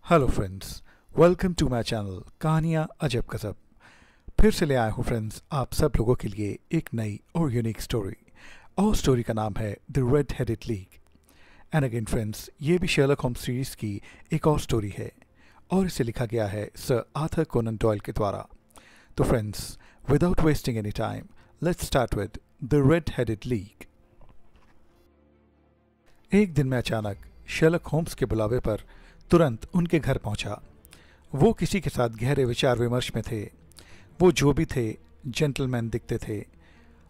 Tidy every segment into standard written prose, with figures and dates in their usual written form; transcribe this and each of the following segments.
Hello friends, welcome to my channel कहानियाँ अजब गजब। फिर से ले आया हूँ फ्रेंड्स आप सब लोगों के लिए एक नई और यूनिक स्टोरी। और स्टोरी का नाम है the red headed league. And again friends, ये भी शर्लक होम्स सीरीज की एक और स्टोरी है और इसे लिखा गया है सर आर्थर कोनन डॉयल के द्वारा। तो friends, without wasting any time, let's start with the red headed league. एक दिन मैं अचानक शर्लक होम्स के बुलावे पर तुरंत उनके घर पहुंचा। वो किसी के साथ गहरे विचार विमर्श में थे। वो जो भी थे जेंटलमैन दिखते थे।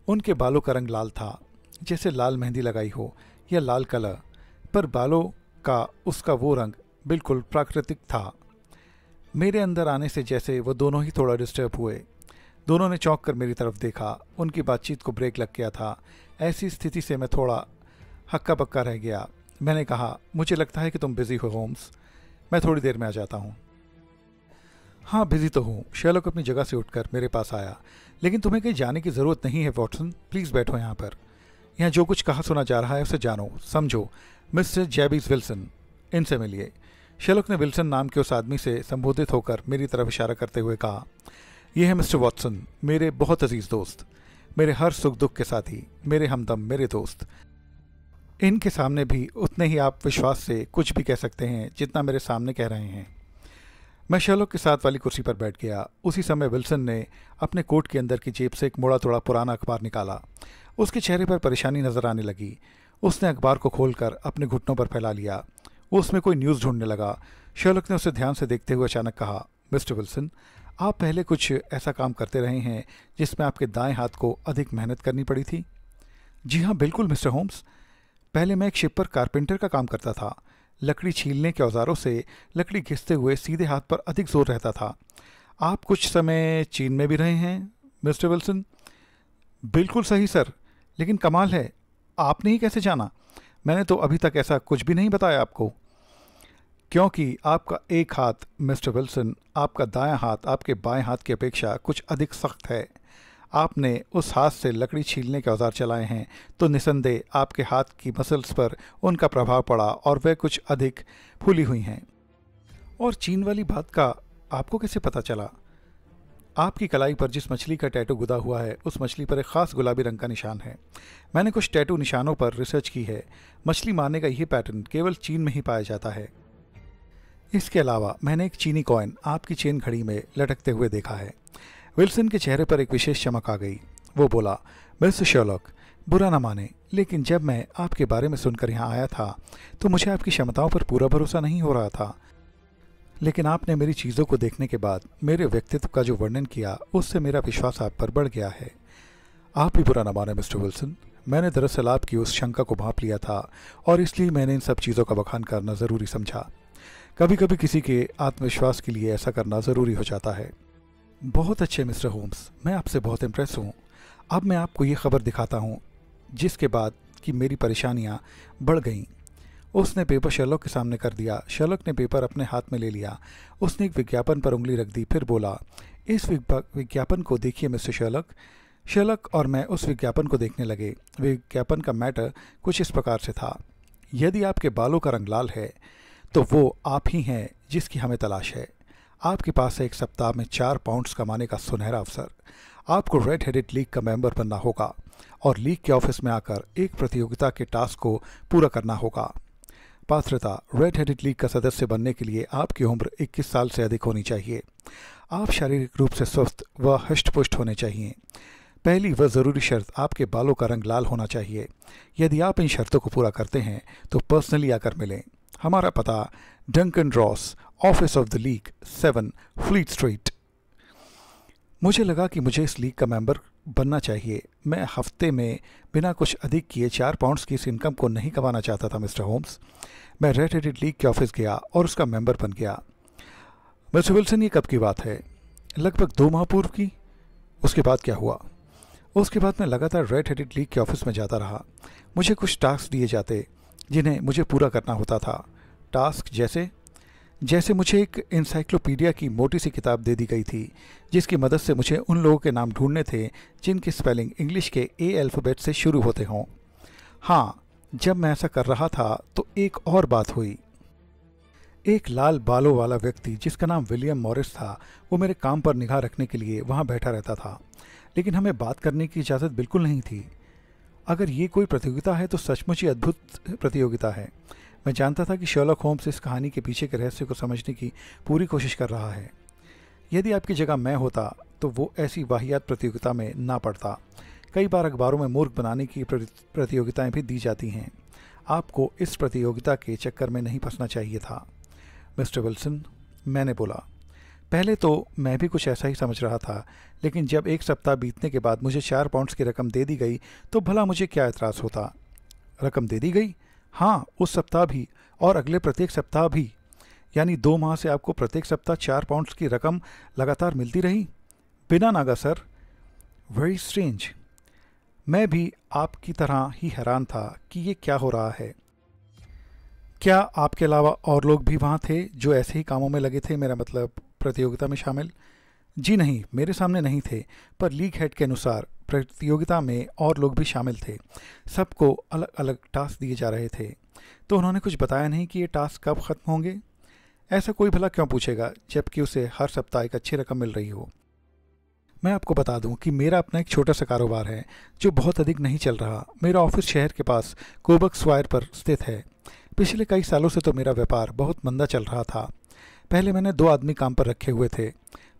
उनके बालों का रंग लाल था, जैसे लाल मेहंदी लगाई हो या लाल कलर, पर बालों का उसका वो रंग बिल्कुल प्राकृतिक था। मेरे अंदर आने से जैसे वो दोनों ही थोड़ा डिस्टर्ब हुए। दोनों ने चौंक कर मेरी तरफ देखा। उनकी बातचीत को ब्रेक लग गया था। ऐसी स्थिति से मैं थोड़ा हक्का बक्का रह गया। मैंने कहा, मुझे लगता है कि तुम बिजी हो होम्स, मैं थोड़ी देर में आ जाता हूँ। हाँ, बिजी तो हूँ। शर्लक अपनी जगह से उठकर मेरे पास आया। लेकिन तुम्हें कहीं जाने की ज़रूरत नहीं है वॉटसन, प्लीज़ बैठो यहाँ पर। यहाँ जो कुछ कहा सुना जा रहा है उसे जानो समझो। मिस्टर जैबीज विल्सन, इनसे मिलिए। शर्लक ने विल्सन नाम के उस आदमी से संबोधित होकर मेरी तरफ इशारा करते हुए कहा, यह है मिस्टर वॉटसन, मेरे बहुत अजीज़ दोस्त, मेरे हर सुख दुख के साथी, मेरे हमदम, मेरे दोस्त। इनके सामने भी उतने ही आप विश्वास से कुछ भी कह सकते हैं जितना मेरे सामने कह रहे हैं। मैं शर्लक के साथ वाली कुर्सी पर बैठ गया। उसी समय विल्सन ने अपने कोट के अंदर की जेब से एक मुड़ा तोड़ा पुराना अखबार निकाला। उसके चेहरे पर परेशानी नजर आने लगी। उसने अखबार को खोलकर अपने घुटनों पर फैला लिया। वो उसमें कोई न्यूज़ ढूंढने लगा। शर्लक ने उसे ध्यान से देखते हुए अचानक कहा, मिस्टर विल्सन, आप पहले कुछ ऐसा काम करते रहे हैं जिसमें आपके दाएं हाथ को अधिक मेहनत करनी पड़ी थी? जी हाँ, बिल्कुल मिस्टर होम्स। पहले मैं एक शिप पर कारपेंटर का काम करता था। लकड़ी छीलने के औजारों से लकड़ी घिसते हुए सीधे हाथ पर अधिक जोर रहता था। आप कुछ समय चीन में भी रहे हैं मिस्टर विल्सन? बिल्कुल सही सर, लेकिन कमाल है, आपने ही कैसे जाना? मैंने तो अभी तक ऐसा कुछ भी नहीं बताया आपको। क्योंकि आपका एक हाथ मिस्टर विल्सन, आपका दायां हाथ आपके बाएं हाथ की अपेक्षा कुछ अधिक सख्त है। आपने उस हाथ से लकड़ी छीलने के औजार चलाए हैं तो निसंदेह आपके हाथ की मसल्स पर उनका प्रभाव पड़ा और वे कुछ अधिक फूली हुई हैं। और चीन वाली बात का आपको कैसे पता चला? आपकी कलाई पर जिस मछली का टैटू गुदा हुआ है, उस मछली पर एक खास गुलाबी रंग का निशान है। मैंने कुछ टैटू निशानों पर रिसर्च की है। मछली मारने का यही पैटर्न केवल चीन में ही पाया जाता है। इसके अलावा मैंने एक चीनी कॉइन आपकी चेन घड़ी में लटकते हुए देखा है। विल्सन के चेहरे पर एक विशेष चमक आ गई। वो बोला, मिस्टर शर्लक, बुरा ना माने, लेकिन जब मैं आपके बारे में सुनकर यहाँ आया था तो मुझे आपकी क्षमताओं पर पूरा भरोसा नहीं हो रहा था। लेकिन आपने मेरी चीज़ों को देखने के बाद मेरे व्यक्तित्व का जो वर्णन किया, उससे मेरा विश्वास आप पर बढ़ गया है। आप भी बुरा ना माने मिस्टर विल्सन, मैंने दरअसल आपकी उस शंका को भांप लिया था और इसलिए मैंने इन सब चीज़ों का बखान करना ज़रूरी समझा। कभी कभी किसी के आत्मविश्वास के लिए ऐसा करना ज़रूरी हो जाता है। बहुत अच्छे मिस्टर होम्स, मैं आपसे बहुत इम्प्रेस हूँ। अब मैं आपको ये खबर दिखाता हूँ जिसके बाद कि मेरी परेशानियाँ बढ़ गईं। उसने पेपर शर्लक के सामने कर दिया। शर्लक ने पेपर अपने हाथ में ले लिया। उसने एक विज्ञापन पर उंगली रख दी, फिर बोला, इस विज्ञापन को देखिए मिस्टर शर्लक। शर्लक और मैं उस विज्ञापन को देखने लगे। विज्ञापन का मैटर कुछ इस प्रकार से था, यदि आपके बालों का रंग लाल है तो वो आप ही हैं जिसकी हमें तलाश है। आपके पास है एक सप्ताह में 4 पाउंड्स कमाने का सुनहरा अवसर। आपको रेड हेडेड लीग का मेंबर बनना होगा और लीग के ऑफिस में आकर एक प्रतियोगिता के टास्क को पूरा करना होगा। पात्रता, रेड हेडेड लीग का सदस्य बनने के लिए आपकी उम्र 21 साल से अधिक होनी चाहिए। आप शारीरिक रूप से स्वस्थ व हष्टपुष्ट होने चाहिए। पहली व ज़रूरी शर्त, आपके बालों का रंग लाल होना चाहिए। यदि आप इन शर्तों को पूरा करते हैं तो पर्सनली आकर मिलें। हमारा पता, Duncan Ross, office of the league, 7 fleet street. मुझे लगा कि मुझे इस लीग का मेंबर बनना चाहिए। मैं हफ्ते में बिना कुछ अधिक किए 4 पाउंड्स की इस इनकम को नहीं कमाना चाहता था मिस्टर होम्स। मैं रेड हेडेड लीग के ऑफिस गया और उसका मेंबर बन गया। मिस्टर विल्सन, ये कब की बात है? लगभग 2 माह पूर्व की। उसके बाद क्या हुआ? उसके बाद मैं लगातार रेड हेडेड लीग के ऑफिस में जाता रहा। मुझे कुछ टास्क दिए जाते जिन्हें मुझे पूरा करना होता था। टास्क जैसे मुझे एक इंसाइक्लोपीडिया की मोटी सी किताब दे दी गई थी जिसकी मदद से मुझे उन लोगों के नाम ढूंढने थे जिनकी स्पेलिंग इंग्लिश के ए अल्फ़ाबेट से शुरू होते हों। हाँ, जब मैं ऐसा कर रहा था तो एक और बात हुई। एक लाल बालों वाला व्यक्ति जिसका नाम विलियम मॉरिस था, वो मेरे काम पर निगाह रखने के लिए वहाँ बैठा रहता था, लेकिन हमें बात करने की इजाज़त बिल्कुल नहीं थी। अगर ये कोई प्रतियोगिता है तो सचमुच ही अद्भुत प्रतियोगिता है। मैं जानता था कि शर्लॉक होम्स इस कहानी के पीछे के रहस्य को समझने की पूरी कोशिश कर रहा है। यदि आपकी जगह मैं होता तो वो ऐसी वाहियात प्रतियोगिता में ना पड़ता। कई बार अखबारों में मूर्ख बनाने की प्रतियोगिताएं भी दी जाती हैं। आपको इस प्रतियोगिता के चक्कर में नहीं फंसना चाहिए था मिस्टर विल्सन, मैंने बोला। पहले तो मैं भी कुछ ऐसा ही समझ रहा था, लेकिन जब 1 सप्ताह बीतने के बाद मुझे 4 पाउंड्स की रकम दे दी गई तो भला मुझे क्या एतराज़ होता। रकम दे दी गई? हाँ, उस सप्ताह भी और अगले प्रत्येक सप्ताह भी। यानी 2 माह से आपको प्रत्येक सप्ताह 4 पाउंड्स की रकम लगातार मिलती रही, बिना नागा सर। Very strange. मैं भी आपकी तरह ही हैरान था कि ये क्या हो रहा है। क्या आपके अलावा और लोग भी वहाँ थे जो ऐसे ही कामों में लगे थे, मेरा मतलब प्रतियोगिता में शामिल? जी नहीं, मेरे सामने नहीं थे, पर लीग हेड के अनुसार प्रतियोगिता में और लोग भी शामिल थे। सबको अलग अलग टास्क दिए जा रहे थे। तो उन्होंने कुछ बताया नहीं कि ये टास्क कब ख़त्म होंगे? ऐसा कोई भला क्यों पूछेगा जबकि उसे हर सप्ताह एक अच्छी रकम मिल रही हो। मैं आपको बता दूं कि मेरा अपना एक छोटा सा कारोबार है जो बहुत अधिक नहीं चल रहा। मेरा ऑफिस शहर के पास कोबक स्क्वायर पर स्थित है। पिछले कई सालों से तो मेरा व्यापार बहुत मंदा चल रहा था। पहले मैंने 2 आदमी काम पर रखे हुए थे,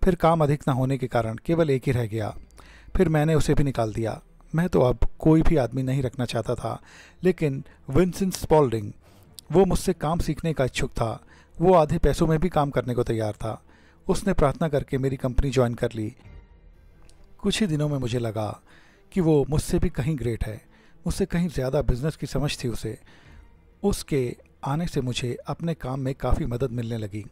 फिर काम अधिक न होने के कारण केवल एक ही रह गया, फिर मैंने उसे भी निकाल दिया। मैं तो अब कोई भी आदमी नहीं रखना चाहता था, लेकिन विंसेंट स्पॉल्डिंग, वो मुझसे काम सीखने का इच्छुक था। वो आधे पैसों में भी काम करने को तैयार था। उसने प्रार्थना करके मेरी कंपनी ज्वाइन कर ली। कुछ ही दिनों में मुझे लगा कि वो मुझसे भी कहीं ग्रेट है, मुझसे कहीं ज़्यादा बिजनेस की समझ थी उसे। उसके आने से मुझे अपने काम में काफ़ी मदद मिलने लगी।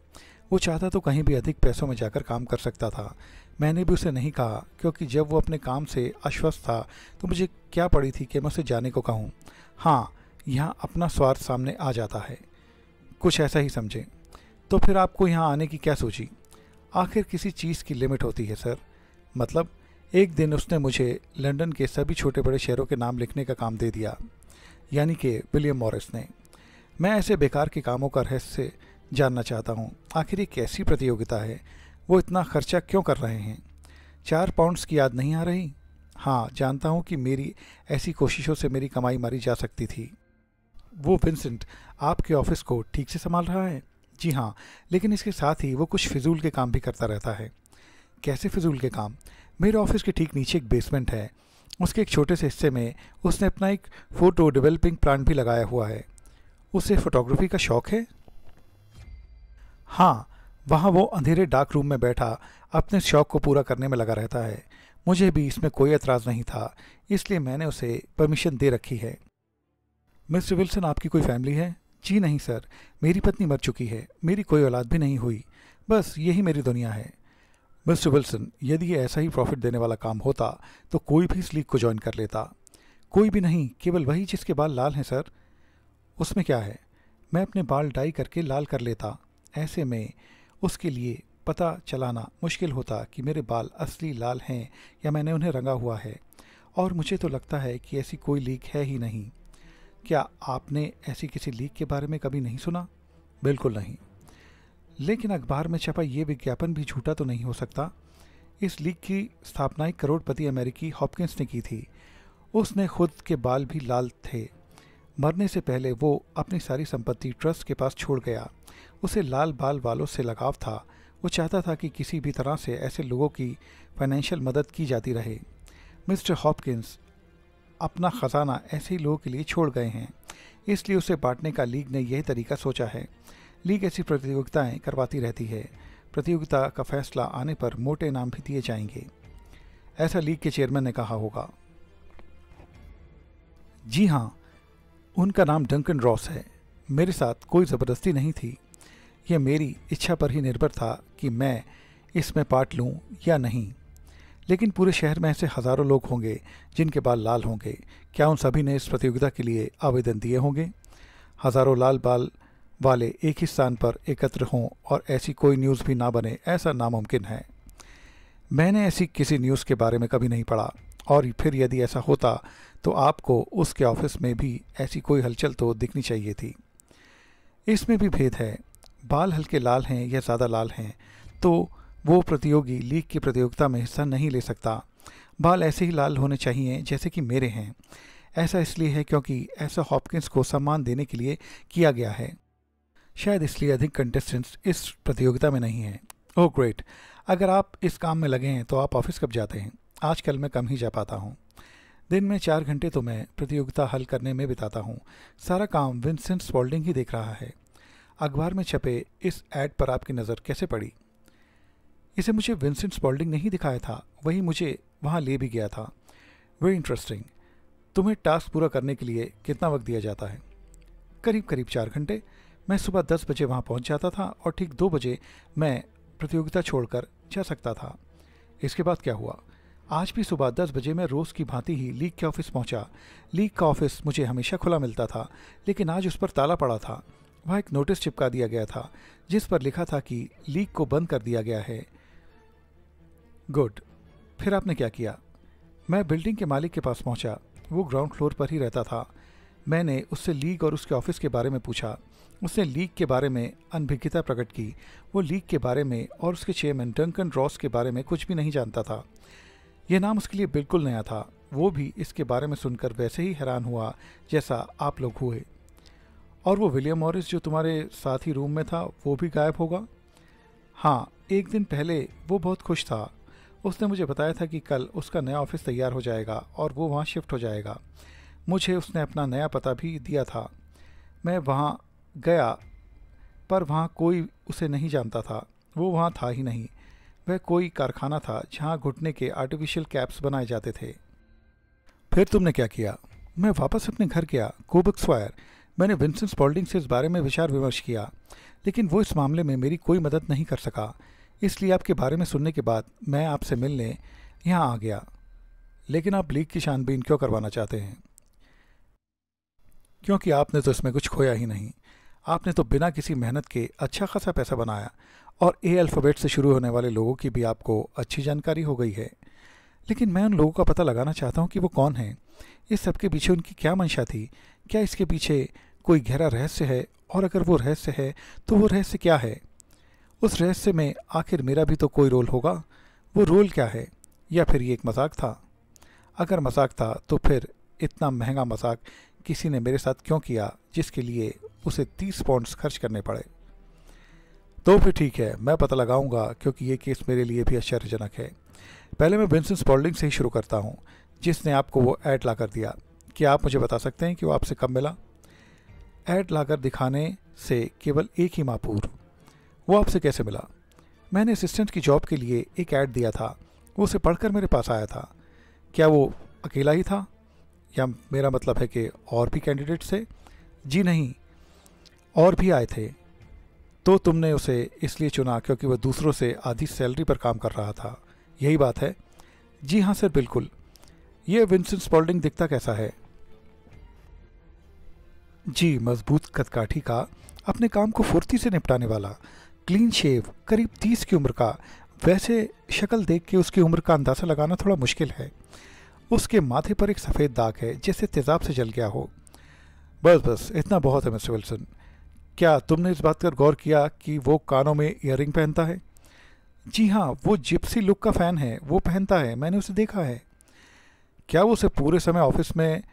वो चाहता तो कहीं भी अधिक पैसों में जाकर काम कर सकता था। मैंने भी उसे नहीं कहा, क्योंकि जब वो अपने काम से आश्वस्त था तो मुझे क्या पड़ी थी कि मैं उसे जाने को कहूँ। हाँ, यहाँ अपना स्वार्थ सामने आ जाता है, कुछ ऐसा ही समझें। तो फिर आपको यहाँ आने की क्या सोची? आखिर किसी चीज़ की लिमिट होती है सर। मतलब एक दिन उसने मुझे लंदन के सभी छोटे बड़े शहरों के नाम लिखने का काम दे दिया, यानी कि विलियम मॉरिस ने। मैं ऐसे बेकार के कामों का रहस्य जानना चाहता हूँ। आखिर ये कैसी प्रतियोगिता है? वो इतना खर्चा क्यों कर रहे हैं? 4 पाउंड्स की याद नहीं आ रही? हाँ, जानता हूँ कि मेरी ऐसी कोशिशों से मेरी कमाई मारी जा सकती थी। वो विंसेंट आपके ऑफिस को ठीक से संभाल रहा है? जी हाँ, लेकिन इसके साथ ही वो कुछ फिजूल के काम भी करता रहता है। कैसे फिजूल के काम? मेरे ऑफिस के ठीक नीचे एक बेसमेंट है। उसके एक छोटे से हिस्से में उसने अपना एक फ़ोटो डेवलपिंग प्लांट भी लगाया हुआ है। उसे फोटोग्राफी का शौक़ है। हाँ, वहाँ वो अंधेरे डार्क रूम में बैठा अपने शौक़ को पूरा करने में लगा रहता है। मुझे भी इसमें कोई एतराज़ नहीं था, इसलिए मैंने उसे परमिशन दे रखी है। मिस्टर विल्सन, आपकी कोई फैमिली है? जी नहीं सर, मेरी पत्नी मर चुकी है, मेरी कोई औलाद भी नहीं हुई। बस यही मेरी दुनिया है। मिस्टर विल्सन, यदि ये ऐसा ही प्रॉफिट देने वाला काम होता तो कोई भी इस लीग को ज्वाइन कर लेता। कोई भी नहीं, केवल वही जिसके बाल लाल हैं सर। उसमें क्या है? मैं अपने बाल डाई करके लाल कर लेता। ऐसे में उसके लिए पता चलाना मुश्किल होता कि मेरे बाल असली लाल हैं या मैंने उन्हें रंगा हुआ है। और मुझे तो लगता है कि ऐसी कोई लीग है ही नहीं। क्या आपने ऐसी किसी लीग के बारे में कभी नहीं सुना? बिल्कुल नहीं। लेकिन अखबार में छपा ये विज्ञापन भी झूठा तो नहीं हो सकता। इस लीग की स्थापना एक करोड़पति अमेरिकी हॉपकिंस ने की थी। उसने खुद के बाल भी लाल थे। मरने से पहले वो अपनी सारी संपत्ति ट्रस्ट के पास छोड़ गया। उसे लाल बाल वालों से लगाव था। वो चाहता था कि किसी भी तरह से ऐसे लोगों की फाइनेंशियल मदद की जाती रहे। मिस्टर हॉपकिंस अपना ख़जाना ऐसे ही लोगों के लिए छोड़ गए हैं, इसलिए उसे बांटने का लीग ने यही तरीका सोचा है। लीग ऐसी प्रतियोगिताएं करवाती रहती है। प्रतियोगिता का फैसला आने पर मोटे इनाम भी दिए जाएंगे, ऐसा लीग के चेयरमैन ने कहा होगा। जी हाँ, उनका नाम डंकन रॉस है। मेरे साथ कोई ज़बरदस्ती नहीं थी। यह मेरी इच्छा पर ही निर्भर था कि मैं इसमें पार्ट लूं या नहीं। लेकिन पूरे शहर में ऐसे हज़ारों लोग होंगे जिनके बाल लाल होंगे। क्या उन सभी ने इस प्रतियोगिता के लिए आवेदन दिए होंगे? हज़ारों लाल बाल वाले एक ही स्थान पर एकत्र हों और ऐसी कोई न्यूज़ भी ना बने, ऐसा नामुमकिन है। मैंने ऐसी किसी न्यूज़ के बारे में कभी नहीं पढ़ा। और फिर यदि ऐसा होता तो आपको उसके ऑफिस में भी ऐसी कोई हलचल तो दिखनी चाहिए थी। इसमें भी भेद है। बाल हल्के लाल हैं या ज़्यादा लाल हैं तो वो प्रतियोगी लीग की प्रतियोगिता में हिस्सा नहीं ले सकता। बाल ऐसे ही लाल होने चाहिए जैसे कि मेरे हैं। ऐसा इसलिए है क्योंकि ऐसा हॉपकिंस को सम्मान देने के लिए किया गया है। शायद इसलिए अधिक कंटेस्टेंट्स इस प्रतियोगिता में नहीं हैं। ओह ग्रेट, अगर आप इस काम में लगे हैं तो आप ऑफिस कब जाते हैं? आजकल मैं कम ही जा पाता हूँ। दिन में 4 घंटे तो मैं प्रतियोगिता हल करने में बिताता हूँ। सारा काम विंसेंट स्पॉल्डिंग ही देख रहा है। अखबार में छपे इस ऐड पर आपकी नज़र कैसे पड़ी? इसे मुझे विंसेंट स्पॉल्डिंग ने ही दिखाया था, वही मुझे वहाँ ले भी गया था। Very interesting. तुम्हें टास्क पूरा करने के लिए कितना वक्त दिया जाता है? करीब करीब 4 घंटे। मैं सुबह 10 बजे वहाँ पहुँच जाता था और ठीक 2 बजे मैं प्रतियोगिता छोड़कर जा सकता था। इसके बाद क्या हुआ? आज भी सुबह 10 बजे मैं रोज़ की भांति ही लीग के ऑफिस पहुंचा। लीग का ऑफिस मुझे हमेशा खुला मिलता था, लेकिन आज उस पर ताला पड़ा था। वहाँ एक नोटिस चिपका दिया गया था जिस पर लिखा था कि लीग को बंद कर दिया गया है। गुड। फिर आपने क्या किया? मैं बिल्डिंग के मालिक के पास पहुंचा। वो ग्राउंड फ्लोर पर ही रहता था। मैंने उससे लीग और उसके ऑफिस के बारे में पूछा। उसने लीग के बारे में अनभिज्ञता प्रकट की। वो लीग के बारे में और उसके चेयरमैन डंकन रॉस के बारे में कुछ भी नहीं जानता था। यह नाम उसके लिए बिल्कुल नया था। वो भी इसके बारे में सुनकर वैसे ही हैरान हुआ जैसा आप लोग हुए। और वो विलियम मॉरिस जो तुम्हारे साथ ही रूम में था, वो भी गायब होगा? हाँ, एक दिन पहले वो बहुत खुश था। उसने मुझे बताया था कि कल उसका नया ऑफिस तैयार हो जाएगा और वो वहाँ शिफ्ट हो जाएगा। मुझे उसने अपना नया पता भी दिया था। मैं वहाँ गया पर वहाँ कोई उसे नहीं जानता था। वो वहाँ था ही नहीं। वह कोई कारखाना था जहाँ घुटने के आर्टिफिशियल कैप्स बनाए जाते थे। फिर तुमने क्या किया? मैं वापस अपने घर गया, कोबक स्क्वायर। मैंने विंसेंट स्पॉल्डिंग से इस बारे में विचार विमर्श किया, लेकिन वो इस मामले में मेरी कोई मदद नहीं कर सका। इसलिए आपके बारे में सुनने के बाद मैं आपसे मिलने यहाँ आ गया। लेकिन आप लीग की छानबीन क्यों करवाना चाहते हैं? क्योंकि आपने तो इसमें कुछ खोया ही नहीं। आपने तो बिना किसी मेहनत के अच्छा खासा पैसा बनाया और ए अल्फ़ाबेट से शुरू होने वाले लोगों की भी आपको अच्छी जानकारी हो गई है। लेकिन मैं उन लोगों का पता लगाना चाहता हूँ कि वो कौन हैं। इस सब के पीछे उनकी क्या मंशा थी? क्या इसके पीछे कोई गहरा रहस्य है? और अगर वो रहस्य है तो वो रहस्य क्या है? उस रहस्य में आखिर मेरा भी तो कोई रोल होगा। वो रोल क्या है? या फिर ये एक मजाक था? अगर मजाक था तो फिर इतना महंगा मजाक किसी ने मेरे साथ क्यों किया जिसके लिए उसे 30 पाउंड्स खर्च करने पड़े? तो फिर ठीक है, मैं पता लगाऊंगा, क्योंकि ये केस मेरे लिए भी आश्चर्यजनक है। पहले मैं विंसेंट स्पॉल्डिंग से ही शुरू करता हूँ, जिसने आपको वो ऐड ला कर दिया। क्या आप मुझे बता सकते हैं कि वो आपसे कब मिला? ऐड लाकर दिखाने से केवल एक ही माह पूर्व। वो आपसे कैसे मिला? मैंने असिस्टेंट की जॉब के लिए एक ऐड दिया था, वो उसे पढ़कर मेरे पास आया था। क्या वो अकेला ही था, या मेरा मतलब है कि और भी कैंडिडेट थे? जी नहीं, और भी आए थे। तो तुमने उसे इसलिए चुना क्योंकि वह दूसरों से आधी सैलरी पर काम कर रहा था, यही बात है? जी हाँ सर, बिल्कुल। ये विंसेंट स्पॉल्डिंग दिखता कैसा है? जी, मजबूत कदकाठी का, अपने काम को फुर्ती से निपटाने वाला, क्लीन शेव, करीब 30 की उम्र का। वैसे शक्ल देख के उसकी उम्र का अंदाज़ा लगाना थोड़ा मुश्किल है। उसके माथे पर एक सफ़ेद दाग है जैसे तेज़ाब से जल गया हो। बस बस, इतना बहुत है मिस्टर विल्सन। क्या तुमने इस बात पर गौर किया कि वो कानों में ईयरिंग पहनता है? जी हाँ, वो जिप्सी लुक का फ़ैन है, वो पहनता है, मैंने उसे देखा है। क्या वो उसे पूरे समय ऑफिस में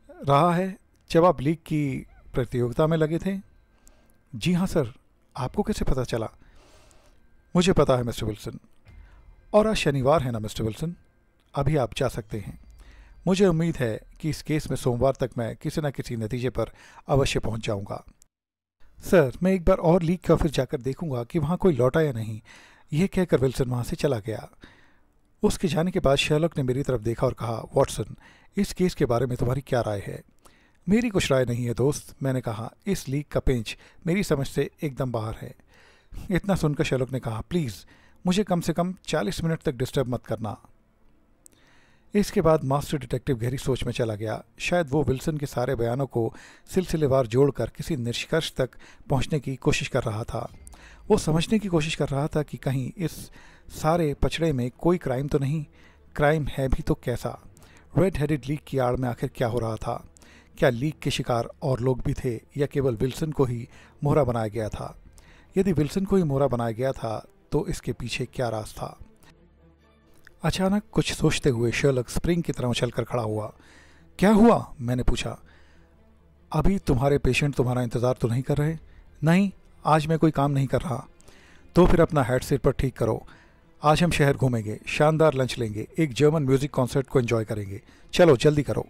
रहा है जब आप लीग की प्रतियोगिता में लगे थे? जी हाँ सर। आपको कैसे पता चला? मुझे पता है मिस्टर विल्सन। और आज शनिवार है ना मिस्टर विल्सन? अभी आप जा सकते हैं। मुझे उम्मीद है कि इस केस में सोमवार तक मैं किसी न किसी नतीजे पर अवश्य पहुंच जाऊंगा। सर, मैं एक बार और लीग के ऑफिस जाकर देखूंगा कि वहाँ कोई लौटा या नहीं। यह कहकर विल्सन वहाँ से चला गया। उसके जाने के बाद शर्लॉक ने मेरी तरफ देखा और कहा, वॉटसन, इस केस के बारे में तुम्हारी क्या राय है? मेरी कुछ राय नहीं है दोस्त, मैंने कहा। इस लीग का पेंच मेरी समझ से एकदम बाहर है। इतना सुनकर शर्लॉक ने कहा, प्लीज़ मुझे कम से कम 40 मिनट तक डिस्टर्ब मत करना। इसके बाद मास्टर डिटेक्टिव गहरी सोच में चला गया। शायद वो विल्सन के सारे बयानों को सिलसिलेवार जोड़कर किसी निष्कर्ष तक पहुंचने की कोशिश कर रहा था। वो समझने की कोशिश कर रहा था कि कहीं इस सारे पचड़े में कोई क्राइम तो नहीं। क्राइम है भी तो कैसा? रेड हेडेड लीग की आड़ में आखिर क्या हो रहा था? क्या लीग के शिकार और लोग भी थे, या केवल विल्सन को ही मोहरा बनाया गया था? यदि विल्सन को ही मोहरा बनाया गया था तो इसके पीछे क्या राज था? अचानक कुछ सोचते हुए शर्लक स्प्रिंग की तरह उछलकर खड़ा हुआ। क्या हुआ? मैंने पूछा। अभी तुम्हारे पेशेंट तुम्हारा इंतज़ार तो नहीं कर रहे? नहीं, आज मैं कोई काम नहीं कर रहा। तो फिर अपना हेड सिर पर ठीक करो। आज हम शहर घूमेंगे, शानदार लंच लेंगे, एक जर्मन म्यूज़िक कॉन्सर्ट को एंजॉय करेंगे। चलो जल्दी करो।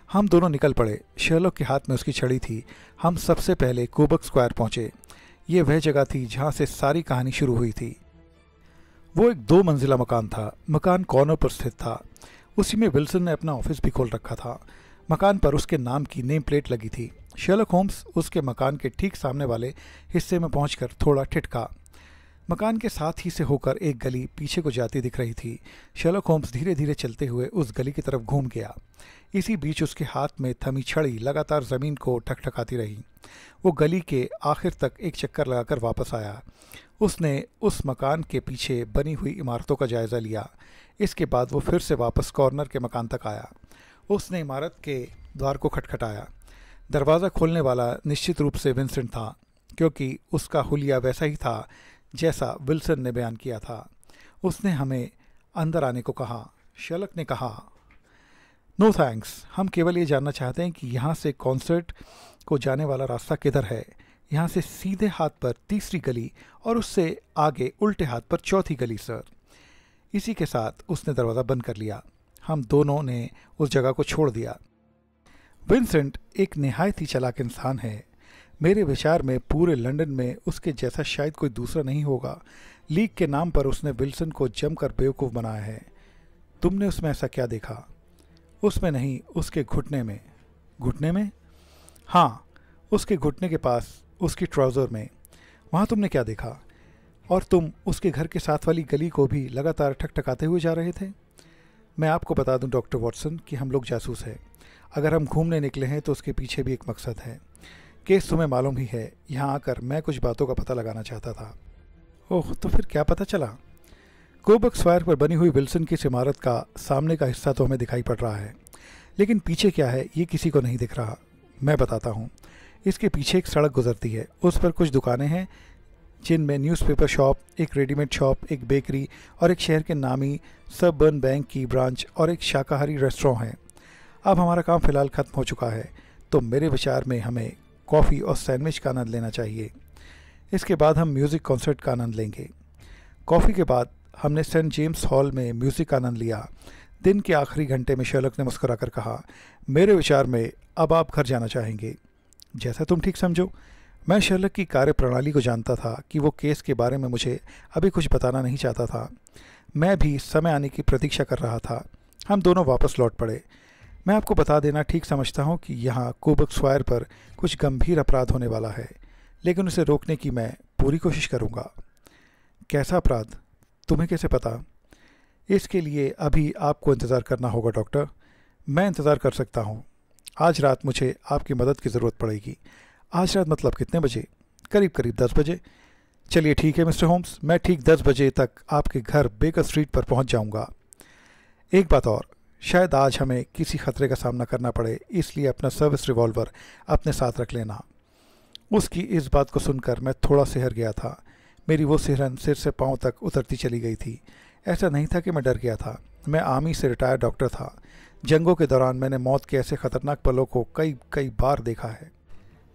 हम दोनों निकल पड़े। शर्लक के हाथ में उसकी छड़ी थी। हम सबसे पहले कोबर्ग स्क्वायर पहुंचे। ये वह जगह थी जहां से सारी कहानी शुरू हुई थी। वो एक 2 मंजिला मकान था। मकान कॉर्नर पर स्थित था। उसी में विल्सन ने अपना ऑफिस भी खोल रखा था। मकान पर उसके नाम की नेम प्लेट लगी थी। शर्लक होम्स उसके मकान के ठीक सामने वाले हिस्से में पहुंचकर थोड़ा ठिठका। मकान के साथ ही से होकर एक गली पीछे को जाती दिख रही थी। शर्लक होम्स धीरे धीरे चलते हुए उस गली की तरफ घूम गया। इसी बीच उसके हाथ में थमी छड़ी लगातार ज़मीन को ठकठकाती रही। वो गली के आखिर तक एक चक्कर लगाकर वापस आया। उसने उस मकान के पीछे बनी हुई इमारतों का जायज़ा लिया। इसके बाद वो फिर से वापस कॉर्नर के मकान तक आया। उसने इमारत के द्वार को खटखटाया। दरवाज़ा खोलने वाला निश्चित रूप से विंसेंट था, क्योंकि उसका हुलिया वैसा ही था जैसा विल्सन ने बयान किया था। उसने हमें अंदर आने को कहा। शर्लक ने कहा, नो थैंक्स, हम केवल ये जानना चाहते हैं कि यहाँ से कॉन्सर्ट को जाने वाला रास्ता किधर है। यहाँ से सीधे हाथ पर तीसरी गली और उससे आगे उल्टे हाथ पर चौथी गली सर। इसी के साथ उसने दरवाज़ा बंद कर लिया। हम दोनों ने उस जगह को छोड़ दिया। विंसेंट एक निहायत ही चालाक इंसान है। मेरे विचार में पूरे लंदन में उसके जैसा शायद कोई दूसरा नहीं होगा। लीग के नाम पर उसने विल्सन को जमकर बेवकूफ़ बनाया है। तुमने उसमें ऐसा क्या देखा? उसमें नहीं, उसके घुटने में। घुटने में? हाँ, उसके घुटने के पास, उसकी ट्राउज़र में। वहाँ तुमने क्या देखा? और तुम उसके घर के साथ वाली गली को भी लगातार ठकठकाते हुए जा रहे थे। मैं आपको बता दूं डॉक्टर वॉटसन कि हम लोग जासूस हैं। अगर हम घूमने निकले हैं तो उसके पीछे भी एक मकसद है। केस तुम्हें मालूम ही है। यहाँ आकर मैं कुछ बातों का पता लगाना चाहता था। ओह, तो फिर क्या पता चला? कोबर्ग स्क्वायर पर बनी हुई विल्सन की इस इमारत का सामने का हिस्सा तो हमें दिखाई पड़ रहा है, लेकिन पीछे क्या है ये किसी को नहीं दिख रहा। मैं बताता हूँ। इसके पीछे एक सड़क गुजरती है। उस पर कुछ दुकानें हैं जिनमें न्यूज़पेपर शॉप, एक रेडीमेड शॉप, एक बेकरी और एक शहर के नामी सबर्न बैंक की ब्रांच और एक शाकाहारी रेस्टोरेंट है। अब हमारा काम फ़िलहाल ख़त्म हो चुका है, तो मेरे विचार में हमें कॉफ़ी और सैंडविच का आनंद लेना चाहिए। इसके बाद हम म्यूज़िक कॉन्सर्ट का आनंद लेंगे। कॉफ़ी के बाद हमने सेंट जेम्स हॉल में म्यूज़िक का आनंद लिया। दिन के आखिरी घंटे में शर्लक ने मुस्कुराकर कहा, मेरे विचार में अब आप घर जाना चाहेंगे। जैसा तुम ठीक समझो। मैं शर्लक की कार्यप्रणाली को जानता था कि वो केस के बारे में मुझे अभी कुछ बताना नहीं चाहता था। मैं भी समय आने की प्रतीक्षा कर रहा था। हम दोनों वापस लौट पड़े। मैं आपको बता देना ठीक समझता हूँ कि यहाँ कोबर्ग स्क्वायर पर कुछ गंभीर अपराध होने वाला है, लेकिन उसे रोकने की मैं पूरी कोशिश करूँगा। कैसा अपराध? तुम्हें कैसे पता? इसके लिए अभी आपको इंतज़ार करना होगा डॉक्टर। मैं इंतज़ार कर सकता हूँ। आज रात मुझे आपकी मदद की ज़रूरत पड़ेगी। आज रात मतलब कितने बजे? करीब करीब 10 बजे। चलिए ठीक है मिस्टर होम्स, मैं ठीक 10 बजे तक आपके घर बेकर स्ट्रीट पर पहुँच जाऊँगा। एक बात और, शायद आज हमें किसी खतरे का सामना करना पड़े, इसलिए अपना सर्विस रिवॉल्वर अपने साथ रख लेना। उसकी इस बात को सुनकर मैं थोड़ा सिहर गया था। मेरी वो सिहरन सिर से पाँव तक उतरती चली गई थी। ऐसा नहीं था कि मैं डर गया था। मैं आर्मी से रिटायर्ड डॉक्टर था। जंगों के दौरान मैंने मौत के ऐसे खतरनाक पलों को कई बार देखा है।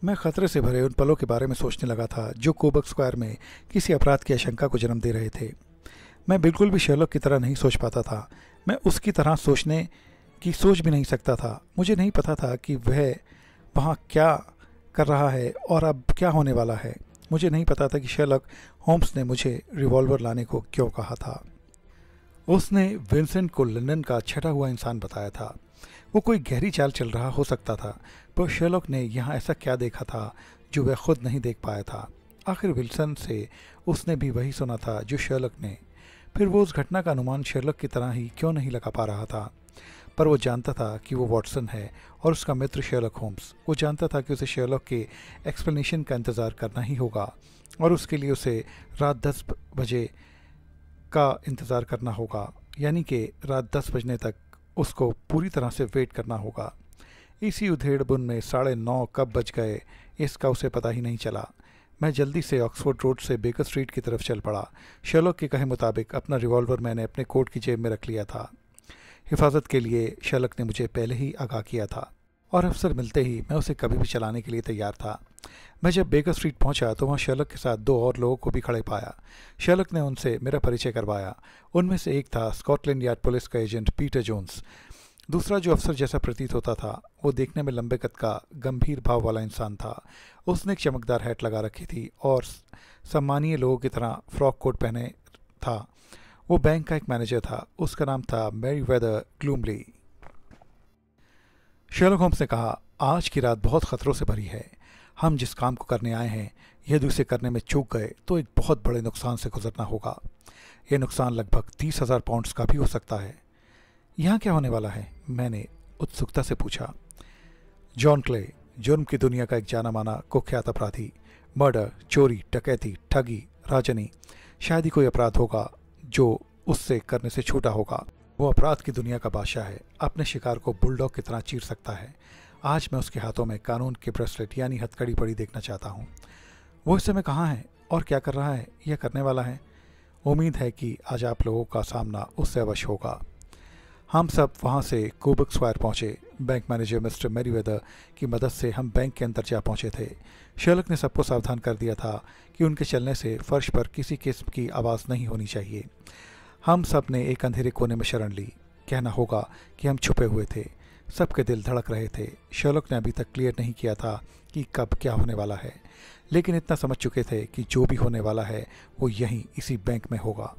मैं खतरे से भरे उन पलों के बारे में सोचने लगा था जो कोबर्ग स्क्वायर में किसी अपराध की आशंका को जन्म दे रहे थे। मैं बिल्कुल भी शर्लक की तरह नहीं सोच पाता था। मैं उसकी तरह सोचने की सोच भी नहीं सकता था। मुझे नहीं पता था कि वह वहाँ क्या कर रहा है और अब क्या होने वाला है। मुझे नहीं पता था कि शर्लक होम्स ने मुझे रिवॉल्वर लाने को क्यों कहा था। उसने विंसेंट को लंदन का छटा हुआ इंसान बताया था। वो कोई गहरी चाल चल रहा हो सकता था, पर शर्लक ने यहाँ ऐसा क्या देखा था जो वह खुद नहीं देख पाया था। आखिर विल्सन से उसने भी वही सुना था जो शर्लक ने। फिर वो उस घटना का अनुमान शर्लक की तरह ही क्यों नहीं लगा पा रहा था? पर वो जानता था कि वो वॉटसन है और उसका मित्र शर्लक होम्स। वो जानता था कि उसे शर्लक के एक्सप्लेनेशन का इंतज़ार करना ही होगा और उसके लिए उसे रात 10 बजे का इंतज़ार करना होगा, यानी कि रात 10 बजने तक उसको पूरी तरह से वेट करना होगा। इसी उधेड़ बुन में 9:30 कब बज गए इसका उसे पता ही नहीं चला। मैं जल्दी से ऑक्सफोर्ड रोड से बेकर स्ट्रीट की तरफ चल पड़ा। शर्लॉक के कहे मुताबिक अपना रिवॉल्वर मैंने अपने कोट की जेब में रख लिया था। हिफाजत के लिए शर्लॉक ने मुझे पहले ही आगाह किया था और अवसर मिलते ही मैं उसे कभी भी चलाने के लिए तैयार था। मैं जब बेकर स्ट्रीट पहुंचा तो वहां शर्लॉक के साथ 2 और लोगों को भी खड़े पाया। शर्लॉक ने उनसे मेरा परिचय करवाया। उनमें से एक था स्कॉटलैंड यार्ड पुलिस का एजेंट पीटर जोन्स। दूसरा, जो अफसर जैसा प्रतीत होता था, वो देखने में लंबे कद का गंभीर भाव वाला इंसान था। उसने एक चमकदार हैट लगा रखी थी और सम्मानीय लोगों की तरह फ्रॉक कोट पहने था। वो बैंक का एक मैनेजर था। उसका नाम था मैरीवेदर ग्लूमली। शर्लॉक होम्स ने कहा, आज की रात बहुत खतरों से भरी है। हम जिस काम को करने आए हैं, यदि उसे करने में चूक गए तो एक बहुत बड़े नुकसान से गुजरना होगा। यह नुकसान लगभग 30,000 पाउंड्स का भी हो सकता है। यहाँ क्या होने वाला है? मैंने उत्सुकता से पूछा। जॉन क्ले, जुर्म की दुनिया का एक जाना माना कुख्यात अपराधी। मर्डर, चोरी, डकैती, ठगी, राजनी, शायद ही कोई अपराध होगा जो उससे करने से छूटा होगा। वो अपराध की दुनिया का बादशाह है। अपने शिकार को बुलडॉग की तरह चीर सकता है। आज मैं उसके हाथों में कानून के ब्रेसलेट यानी हथकड़ी पड़ी देखना चाहता हूँ। वो इस समय कहाँ है और क्या कर रहा है या करने वाला है? उम्मीद है कि आज आप लोगों का सामना उससे अवश्य होगा। हम सब वहाँ से कोबक स्क्वायर पहुँचे। बैंक मैनेजर मिस्टर मैरीवेदर की मदद से हम बैंक के अंदर जा पहुँचे थे। शर्लॉक ने सबको सावधान कर दिया था कि उनके चलने से फर्श पर किसी किस्म की आवाज़ नहीं होनी चाहिए। हम सब ने एक अंधेरे कोने में शरण ली। कहना होगा कि हम छुपे हुए थे। सबके दिल धड़क रहे थे। शर्लॉक ने अभी तक क्लियर नहीं किया था कि कब क्या होने वाला है, लेकिन इतना समझ चुके थे कि जो भी होने वाला है वो यहीं इसी बैंक में होगा।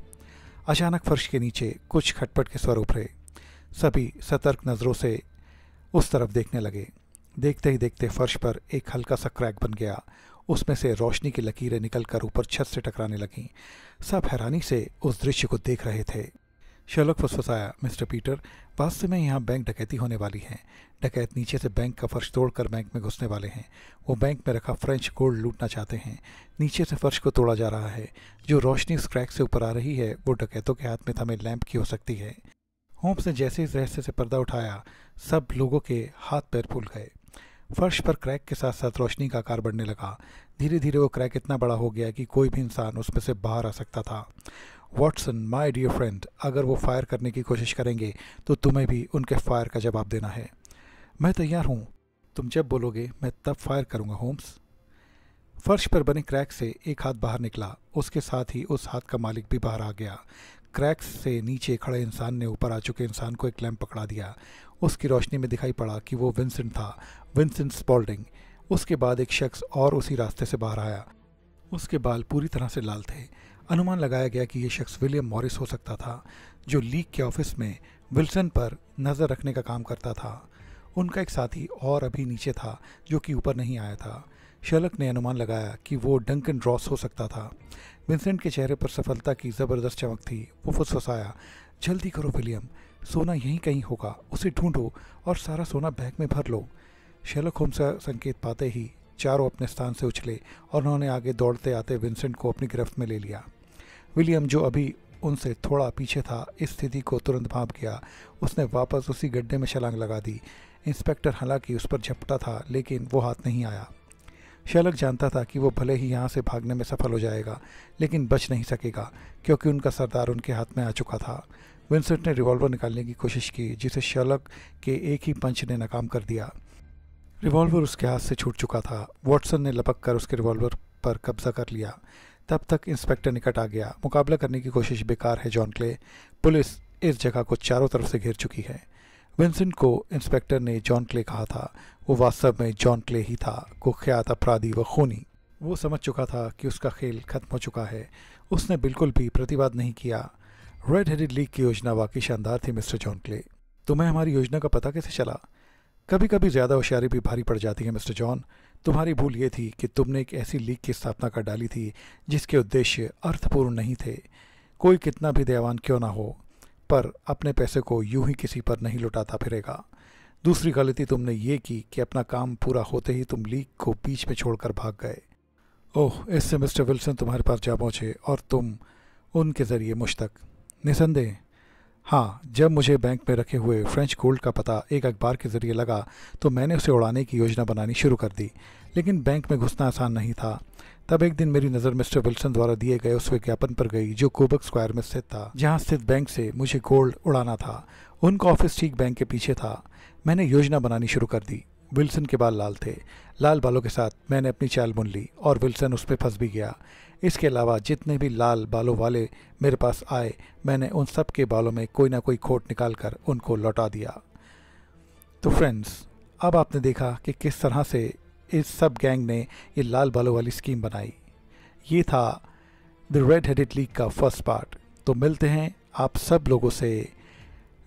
अचानक फर्श के नीचे कुछ खटपट के स्वर उभरे। सभी सतर्क नज़रों से उस तरफ देखने लगे। देखते ही देखते फर्श पर एक हल्का सा क्रैक बन गया। उसमें से रोशनी की लकीरें निकलकर ऊपर छत से टकराने लगीं। सब हैरानी से उस दृश्य को देख रहे थे। शर्लॉक फुसफुसाया, मिस्टर पीटर, वास्तव में यहाँ बैंक डकैती होने वाली है। डकैत नीचे से बैंक का फर्श तोड़कर बैंक में घुसने वाले हैं। वो बैंक में रखा फ्रेंच गोल्ड लूटना चाहते हैं। नीचे से फर्श को तोड़ा जा रहा है। जो रोशनी उस क्रैक से ऊपर आ रही है वो डकैतों के हाथ में थमे लैंप की हो सकती है। होम्स ने जैसे इस रहस्य से पर्दा उठाया, सब लोगों के हाथ पैर फूल गए। फर्श पर क्रैक के साथ साथ रोशनी का आकार बढ़ने लगा। धीरे धीरे वो क्रैक इतना बड़ा हो गया कि कोई भी इंसान उसमें से बाहर आ सकता था। वॉटसन, माय डियर फ्रेंड, अगर वो फायर करने की कोशिश करेंगे तो तुम्हें भी उनके फायर का जवाब देना है। मैं तैयार हूँ। तुम जब बोलोगे मैं तब फायर करूँगा होम्स। फर्श पर बने क्रैक से एक हाथ बाहर निकला। उसके साथ ही उस हाथ का मालिक भी बाहर आ गया। क्रैक से नीचे खड़े इंसान ने ऊपर आ चुके इंसान को एक लैंप पकड़ा दिया। उसकी रोशनी में दिखाई पड़ा कि वो विंसेंट था, विंसेंट स्पॉल्डिंग। उसके बाद एक शख्स और उसी रास्ते से बाहर आया। उसके बाल पूरी तरह से लाल थे। अनुमान लगाया गया कि यह शख्स विलियम मॉरिस हो सकता था, जो लीक के ऑफिस में विल्सन पर नज़र रखने का काम करता था। उनका एक साथी और अभी नीचे था जो कि ऊपर नहीं आया था। शर्लॉक ने अनुमान लगाया कि वो डंकन रॉस हो सकता था। विंसेंट के चेहरे पर सफलता की ज़बरदस्त चमक थी। वो फुसफुसाया, जल्दी करो विलियम, सोना यहीं कहीं होगा, उसे ढूंढो और सारा सोना बैग में भर लो। शर्लॉक होम्स का संकेत पाते ही चारों अपने स्थान से उछले और उन्होंने आगे दौड़ते आते विंसेंट को अपनी गिरफ्त में ले लिया। विलियम, जो अभी उनसे थोड़ा पीछे था, इस स्थिति को तुरंत भांप गया। उसने वापस उसी गड्ढे में छलांग लगा दी। इंस्पेक्टर हालांकि उस पर झपटा था, लेकिन वो हाथ नहीं आया। शर्लॉक जानता था कि वो भले ही यहाँ से भागने में सफल हो जाएगा, लेकिन बच नहीं सकेगा, क्योंकि उनका सरदार उनके हाथ में आ चुका था। विंसेंट ने रिवॉल्वर निकालने की कोशिश की, जिसे शर्लॉक के एक ही पंच ने नाकाम कर दिया। रिवॉल्वर उसके हाथ से छूट चुका था। वॉटसन ने लपक कर उसके रिवॉल्वर पर कब्जा कर लिया। तब तक इंस्पेक्टर निकट आ गया। मुकाबला करने की कोशिश बेकार है जॉन क्ले। पुलिस इस जगह को चारों तरफ से घेर चुकी है। विंसेंट को इंस्पेक्टर ने जॉन क्ले कहा था। वो वास्तव में जॉन क्ले ही था, कुख्यात अपराधी व खूनी। वो समझ चुका था कि उसका खेल खत्म हो चुका है। उसने बिल्कुल भी प्रतिवाद नहीं किया। रेड हेडेड लीग की योजना वाकई शानदार थी मिस्टर जॉन क्ले। तुम्हें हमारी योजना का पता कैसे चला? कभी कभी ज़्यादा होशियारी भी भारी पड़ जाती है मिस्टर जॉन। तुम्हारी भूल ये थी कि तुमने एक ऐसी लीग की स्थापना कर डाली थी जिसके उद्देश्य अर्थपूर्ण नहीं थे। कोई कितना भी दयावान क्यों ना हो, पर अपने पैसे को यूं ही किसी पर नहीं लुटाता फिरेगा। दूसरी गलती तुमने ये की कि अपना काम पूरा होते ही तुम लीग को बीच में छोड़कर भाग गए। ओह, इससे मिस्टर विल्सन तुम्हारे पास जा पहुँचे और तुम उनके ज़रिए मुझ तक। निसंदेह हाँ, जब मुझे बैंक में रखे हुए फ्रेंच गोल्ड का पता एक अखबार के ज़रिए लगा तो मैंने उसे उड़ाने की योजना बनानी शुरू कर दी। लेकिन बैंक में घुसना आसान नहीं था। तब एक दिन मेरी नज़र मिस्टर विल्सन द्वारा दिए गए उस विज्ञापन पर गई जो कोबर्ग स्क्वायर में स्थित था, जहाँ स्थित बैंक से मुझे गोल्ड उड़ाना था। उनका ऑफिस ठीक बैंक के पीछे था। मैंने योजना बनानी शुरू कर दी। विल्सन के बाल लाल थे। लाल बालों के साथ मैंने अपनी चाल बुन ली और विल्सन उस पर फंस भी गया। इसके अलावा जितने भी लाल बालों वाले मेरे पास आए, मैंने उन सब के बालों में कोई ना कोई खोट निकालकर उनको लौटा दिया। तो फ्रेंड्स, अब आपने देखा कि किस तरह से इस सब गैंग ने ये लाल बालों वाली स्कीम बनाई। ये था द रेड हेडेड लीग का फर्स्ट पार्ट। तो मिलते हैं आप सब लोगों से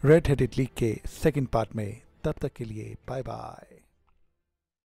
रेड हेडेड लीग के सेकंड पार्ट में। तब तक के लिए बाय बाय।